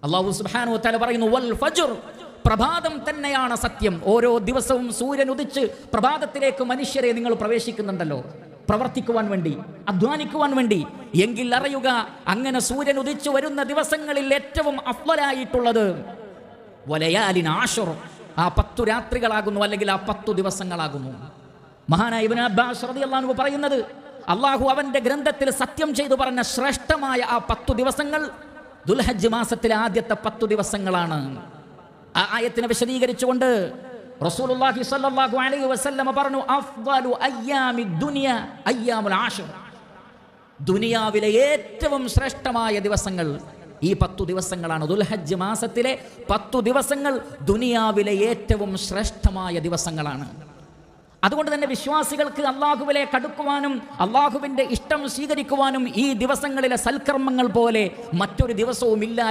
അല്ലാഹു സുബ്ഹാനഹു വ തആല പറയുന്നു വൽ ഫജ്ർ, പ്രഭാതം തന്നെയാണ് സത്യം. ഓരോ ദിവസവും സൂര്യൻ ഉദിച്ച് പ്രഭാതത്തിലേക്ക് മനുഷ്യരെ നിങ്ങൾ പ്രവേശിക്കുന്നുണ്ടല്ലോ, പ്രവർത്തിക്കുവാൻ വേണ്ടി, അധ്വാനിക്കുവാൻ വേണ്ടി. എങ്കിൽ അറിയുക, അങ്ങനെ സൂര്യൻ ഉദിച്ചു വരുന്ന ദിവസങ്ങളിൽ ഏറ്റവും അഫ്ളലായിട്ടുള്ളത് വലയാലിൻ ആശർ, ആ 10 രാത്രികളാകുന്നു, അല്ലെങ്കിൽ ആ 10 ദിവസങ്ങളാകുന്നു. മഹാനായ ഇബ്നു അബ്ബാസ് റളിയല്ലാഹു അൻഹു പറയുന്നത്, അള്ളാഹു അവന്റെ ഗ്രന്ഥത്തിൽ സത്യം ചെയ്തു പറഞ്ഞ ശ്രേഷ്ഠമായ ആ 10 ദിവസങ്ങൾ ദുൽഹജ്ജ് മാസത്തിലെ ആദ്യത്തെ 10 ദിവസങ്ങളാണ്. ആ ആയത്തിനെ വിശദീകരിച്ചുകൊണ്ട് റസൂലുള്ളാഹി സ്വല്ലല്ലാഹു അലൈഹി വസല്ലം പറഞ്ഞു, അഫ്ളലു അയ്യാമി ദുനിയ അയ്യാമുൽ ആശർ, ദുനിയാവിലെ ഏറ്റവും ശ്രേഷ്ഠമായ ദിവസങ്ങൾ ഈ 10 ദിവസങ്ങളാണ്. ദുൽഹജ്ജ് മാസത്തിലെ 10 ദിവസങ്ങൾ ദുനിയാവിലെ ഏറ്റവും ശ്രേഷ്ഠമായ ദിവസങ്ങളാണ്. അതുകൊണ്ട് തന്നെ വിശ്വാസികൾക്ക് അള്ളാഹുവിലേക്ക് അടുക്കുവാനും അള്ളാഹുവിൻ്റെ ഇഷ്ടം സ്വീകരിക്കുവാനും ഈ ദിവസങ്ങളിലെ സൽക്കർമ്മങ്ങൾ പോലെ മറ്റൊരു ദിവസവും ഇല്ല